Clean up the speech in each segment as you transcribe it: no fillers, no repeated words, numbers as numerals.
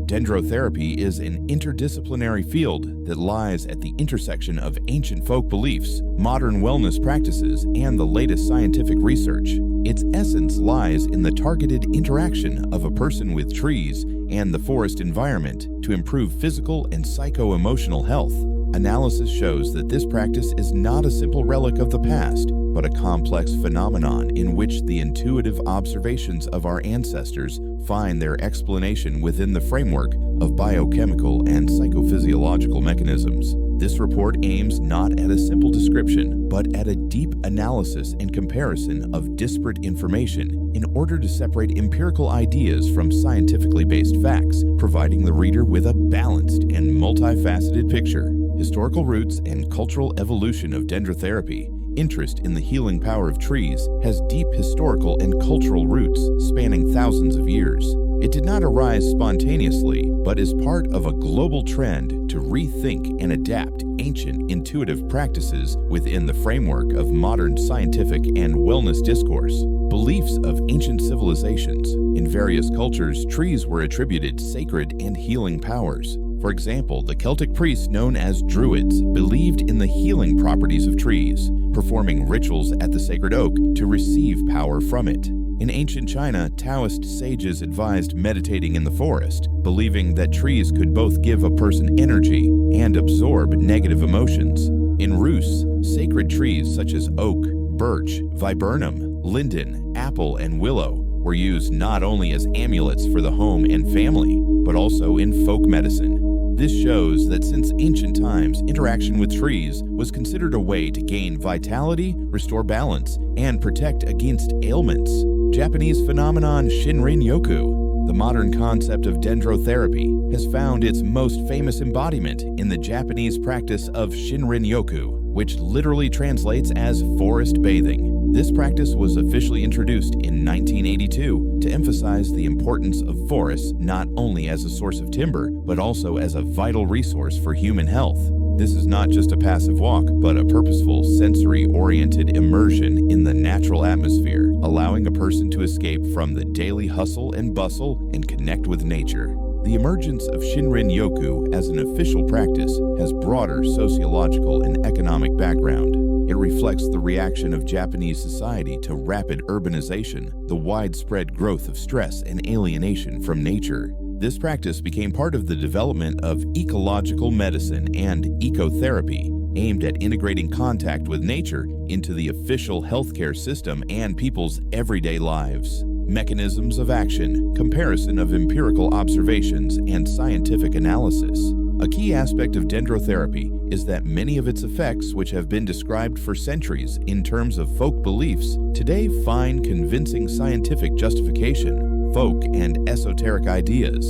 Dendrotherapy is an interdisciplinary field that lies at the intersection of ancient folk beliefs, modern wellness practices, and the latest scientific research. Its essence lies in the targeted interaction of a person with trees and the forest environment to improve physical and psycho-emotional health. Analysis shows that this practice is not a simple relic of the past, but a complex phenomenon in which the intuitive observations of our ancestors find their explanation within the framework of biochemical and psychophysiological mechanisms. This report aims not at a simple description, but at a deep analysis and comparison of disparate information in order to separate empirical ideas from scientifically based facts, providing the reader with a balanced and multifaceted picture. Historical roots and cultural evolution of dendrotherapy. Interest in the healing power of trees has deep historical and cultural roots spanning thousands of years. It did not arise spontaneously, but is part of a global trend to rethink and adapt ancient intuitive practices within the framework of modern scientific and wellness discourse. Beliefs of ancient civilizations. In various cultures, trees were attributed sacred and healing powers. For example, the Celtic priests known as Druids believed in the healing properties of trees, performing rituals at the sacred oak to receive power from it. In ancient China, Taoist sages advised meditating in the forest, believing that trees could both give a person energy and absorb negative emotions. In Rus, sacred trees such as oak, birch, viburnum, linden, apple, and willow were used not only as amulets for the home and family, but also in folk medicine. This shows that since ancient times, interaction with trees was considered a way to gain vitality, restore balance, and protect against ailments. Japanese phenomenon Shinrin-yoku. The modern concept of dendrotherapy has found its most famous embodiment in the Japanese practice of Shinrin-yoku, which literally translates as forest bathing. This practice was officially introduced in 1982 to emphasize the importance of forests not only as a source of timber, but also as a vital resource for human health. This is not just a passive walk, but a purposeful, sensory-oriented immersion in the natural atmosphere, allowing a person to escape from the daily hustle and bustle and connect with nature. The emergence of Shinrin-yoku as an official practice has broader sociological and economic background. It reflects the reaction of Japanese society to rapid urbanization, the widespread growth of stress and alienation from nature. This practice became part of the development of ecological medicine and ecotherapy, aimed at integrating contact with nature into the official healthcare system and people's everyday lives. Mechanisms of action, comparison of empirical observations, and scientific analysis. A key aspect of dendrotherapy is that many of its effects, which have been described for centuries in terms of folk beliefs, today find convincing scientific justification. Folk and esoteric ideas.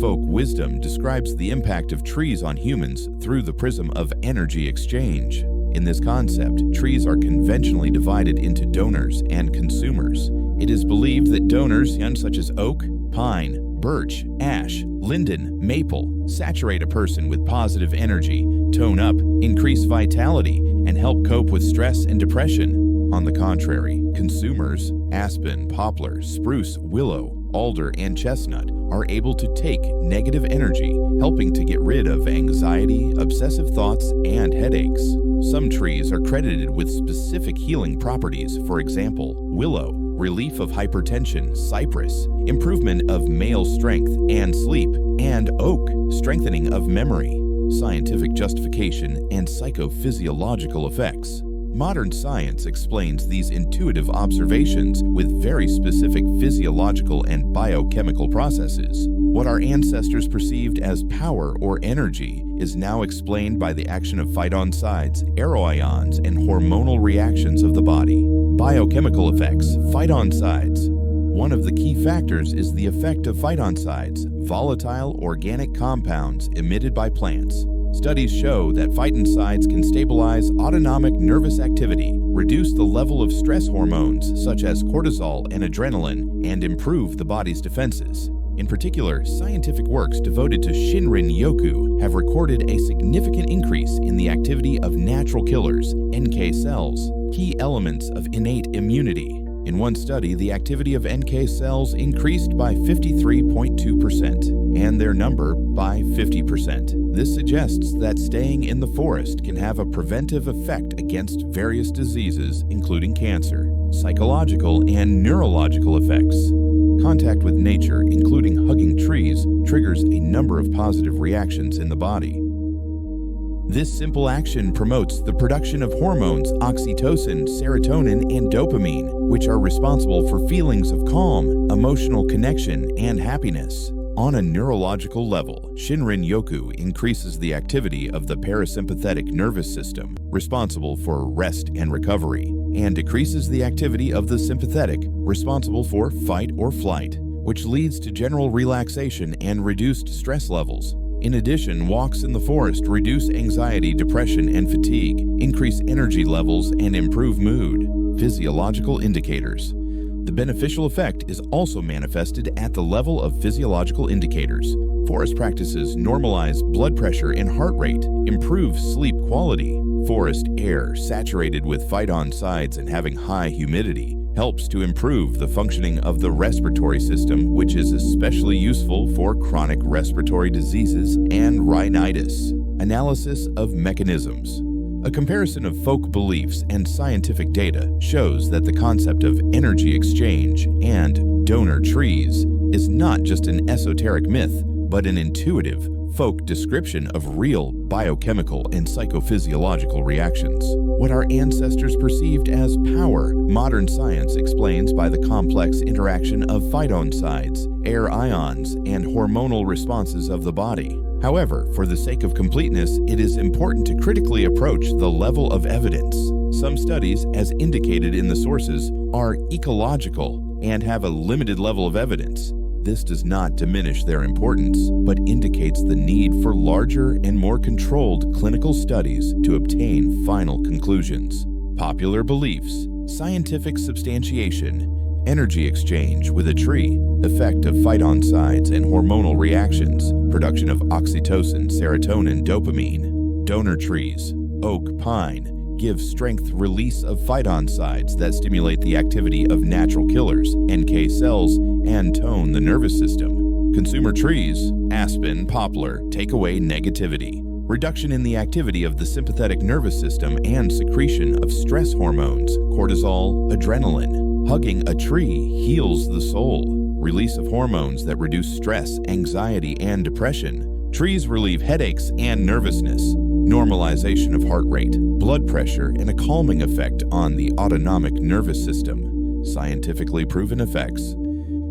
Folk wisdom describes the impact of trees on humans through the prism of energy exchange. In this concept, trees are conventionally divided into donors and consumers. It is believed that donors, such as oak, pine, birch, ash, linden, maple, saturate a person with positive energy, tone up, increase vitality, and help cope with stress and depression. On the contrary, consumers, aspen, poplar, spruce, willow, alder, and chestnut are able to take negative energy, helping to get rid of anxiety, obsessive thoughts, and headaches. Some trees are credited with specific healing properties. For example, willow, relief of hypertension, cypress, improvement of male strength and sleep, and oak, strengthening of memory. Scientific justification and psychophysiological effects. Modern science explains these intuitive observations with very specific physiological and biochemical processes. What our ancestors perceived as power or energy is now explained by the action of phytoncides, aeroions, and hormonal reactions of the body. Biochemical effects, phytoncides. One of the key factors is the effect of phytoncides, volatile organic compounds emitted by plants. Studies show that phytoncides can stabilize autonomic nervous activity, reduce the level of stress hormones such as cortisol and adrenaline, and improve the body's defenses. In particular, scientific works devoted to Shinrin-yoku have recorded a significant increase in the activity of natural killers, NK cells, key elements of innate immunity. In one study, the activity of NK cells increased by 53.2% and their number by 50%. This suggests that staying in the forest can have a preventive effect against various diseases, including cancer, psychological and neurological effects. Contact with nature, including hugging trees, triggers a number of positive reactions in the body. This simple action promotes the production of hormones oxytocin, serotonin, and dopamine, which are responsible for feelings of calm, emotional connection, and happiness. On a neurological level, Shinrin-yoku increases the activity of the parasympathetic nervous system, responsible for rest and recovery, and decreases the activity of the sympathetic, responsible for fight or flight, which leads to general relaxation and reduced stress levels. In addition, walks in the forest reduce anxiety, depression, and fatigue, increase energy levels, and improve mood. Physiological indicators. The beneficial effect is also manifested at the level of physiological indicators. Forest practices normalize blood pressure and heart rate, improve sleep quality. Forest air, saturated with phytoncides and having high humidity, helps to improve the functioning of the respiratory system, which is especially useful for chronic respiratory diseases and rhinitis. Analysis of mechanisms. A comparison of folk beliefs and scientific data shows that the concept of energy exchange and donor trees is not just an esoteric myth, but an intuitive, folk description of real biochemical and psychophysiological reactions. What our ancestors perceived as power, modern science explains by the complex interaction of phytoncides, air ions, and hormonal responses of the body. However, for the sake of completeness, it is important to critically approach the level of evidence. Some studies, as indicated in the sources, are ecological and have a limited level of evidence. This does not diminish their importance, but indicates the need for larger and more controlled clinical studies to obtain final conclusions. Popular beliefs, scientific substantiation, energy exchange with a tree, effect of phytoncides and hormonal reactions, production of oxytocin, serotonin, dopamine. Donor trees, oak, pine, give strength release of phytoncides that stimulate the activity of natural killers, NK cells, and tone the nervous system. Consumer trees, aspen, poplar, take away negativity. Reduction in the activity of the sympathetic nervous system and secretion of stress hormones, cortisol, adrenaline. Hugging a tree heals the soul. Release of hormones that reduce stress, anxiety, and depression. Trees relieve headaches and nervousness. Normalization of heart rate, blood pressure, and a calming effect on the autonomic nervous system. Scientifically proven effects.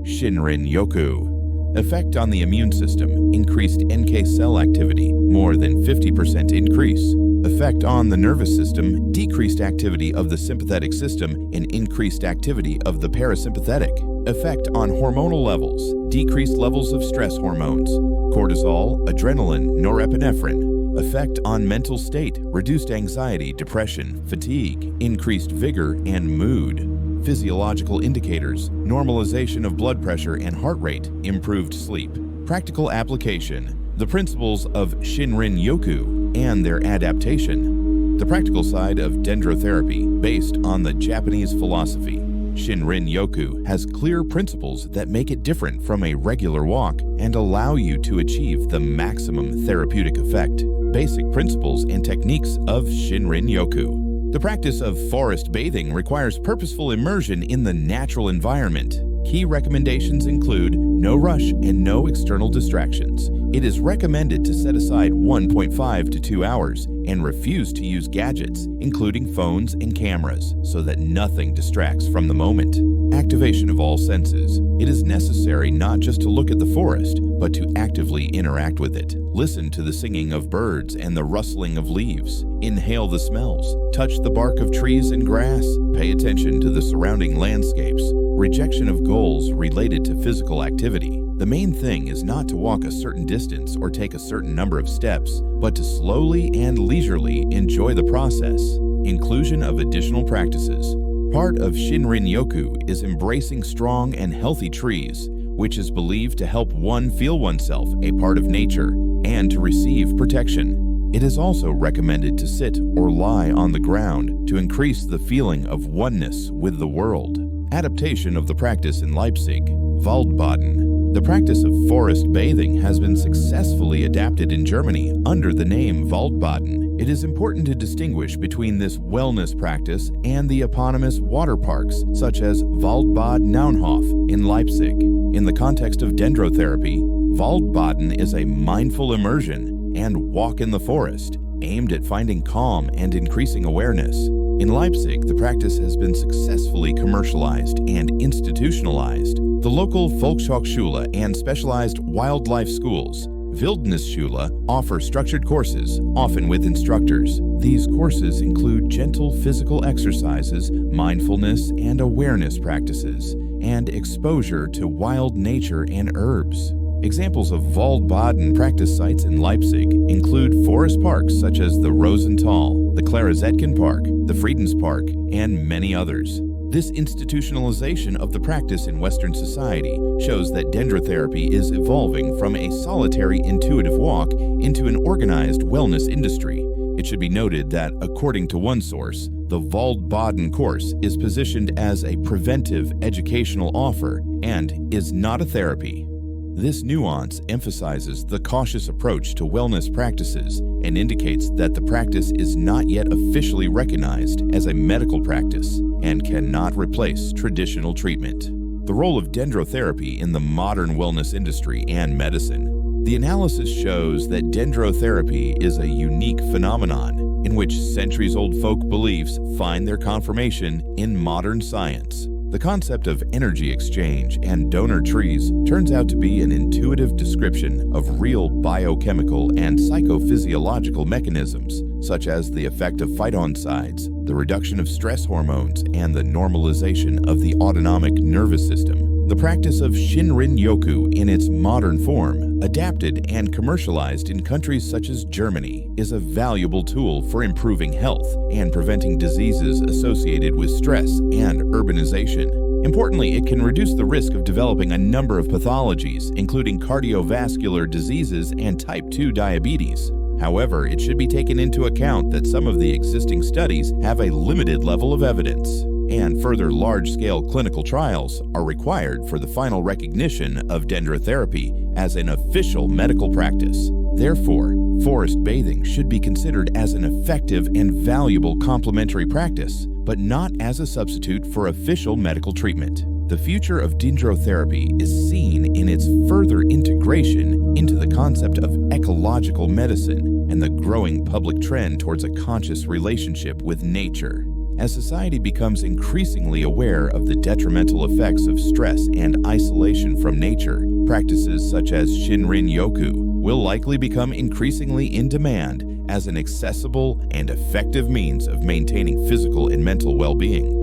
Shinrin-yoku. Effect on the immune system, increased NK cell activity, more than 50% increase. Effect on the nervous system, decreased activity of the sympathetic system and increased activity of the parasympathetic. Effect on hormonal levels, decreased levels of stress hormones, cortisol, adrenaline, norepinephrine. Effect on mental state, reduced anxiety, depression, fatigue, increased vigor, and mood. Physiological indicators, normalization of blood pressure and heart rate, improved sleep. Practical application, the principles of Shinrin-yoku and their adaptation. The practical side of Dendrotherapy, based on the Japanese philosophy. Shinrin-yoku has clear principles that make it different from a regular walk and allow you to achieve the maximum therapeutic effect. Basic principles and techniques of Shinrin-yoku. The practice of forest bathing requires purposeful immersion in the natural environment. Key recommendations include no rush and no external distractions. It is recommended to set aside 1.5 to 2 hours and refuse to use gadgets, including phones and cameras, so that nothing distracts from the moment. Activation of all senses. It is necessary not just to look at the forest, but to actively interact with it. Listen to the singing of birds and the rustling of leaves. Inhale the smells. Touch the bark of trees and grass. Pay attention to the surrounding landscapes. Rejection of goals related to physical activity. The main thing is not to walk a certain distance or take a certain number of steps, but to slowly and leisurely enjoy the process. Inclusion of additional practices. Part of Shinrin-yoku is embracing strong and healthy trees, which is believed to help one feel oneself a part of nature and to receive protection. It is also recommended to sit or lie on the ground to increase the feeling of oneness with the world. Adaptation of the practice in Leipzig, Waldbaden. The practice of forest bathing has been successfully adapted in Germany under the name Waldbaden. It is important to distinguish between this wellness practice and the eponymous water parks, such as Waldbad Naunhof in Leipzig. In the context of dendrotherapy, Waldbaden is a mindful immersion and walk in the forest, aimed at finding calm and increasing awareness. In Leipzig, the practice has been successfully commercialized and institutionalized. The local Volkshochschule and specialized wildlife schools, Wildnisschule, offer structured courses, often with instructors. These courses include gentle physical exercises, mindfulness and awareness practices, and exposure to wild nature and herbs. Examples of Waldbaden practice sites in Leipzig include forest parks such as the Rosenthal, the Klarazetkin Park, the Friedenspark, and many others. This institutionalization of the practice in Western society shows that dendrotherapy is evolving from a solitary intuitive walk into an organized wellness industry. It should be noted that, according to one source, the Waldbaden course is positioned as a preventive educational offer and is not a therapy. This nuance emphasizes the cautious approach to wellness practices and indicates that the practice is not yet officially recognized as a medical practice and cannot replace traditional treatment. The role of dendrotherapy in the modern wellness industry and medicine. The analysis shows that dendrotherapy is a unique phenomenon in which centuries-old folk beliefs find their confirmation in modern science. The concept of energy exchange and donor trees turns out to be an intuitive description of real biochemical and psychophysiological mechanisms, such as the effect of phytoncides, the reduction of stress hormones, and the normalization of the autonomic nervous system. The practice of Shinrin-yoku in its modern form, adapted and commercialized in countries such as Germany, is a valuable tool for improving health and preventing diseases associated with stress and urbanization. Importantly, it can reduce the risk of developing a number of pathologies, including cardiovascular diseases and type 2 diabetes. However, it should be taken into account that some of the existing studies have a limited level of evidence, and further large-scale clinical trials are required for the final recognition of dendrotherapy as an official medical practice. Therefore, forest bathing should be considered as an effective and valuable complementary practice, but not as a substitute for official medical treatment. The future of dendrotherapy is seen in its further integration into the concept of ecological medicine and the growing public trend towards a conscious relationship with nature. As society becomes increasingly aware of the detrimental effects of stress and isolation from nature, practices such as Shinrin-yoku will likely become increasingly in demand as an accessible and effective means of maintaining physical and mental well-being.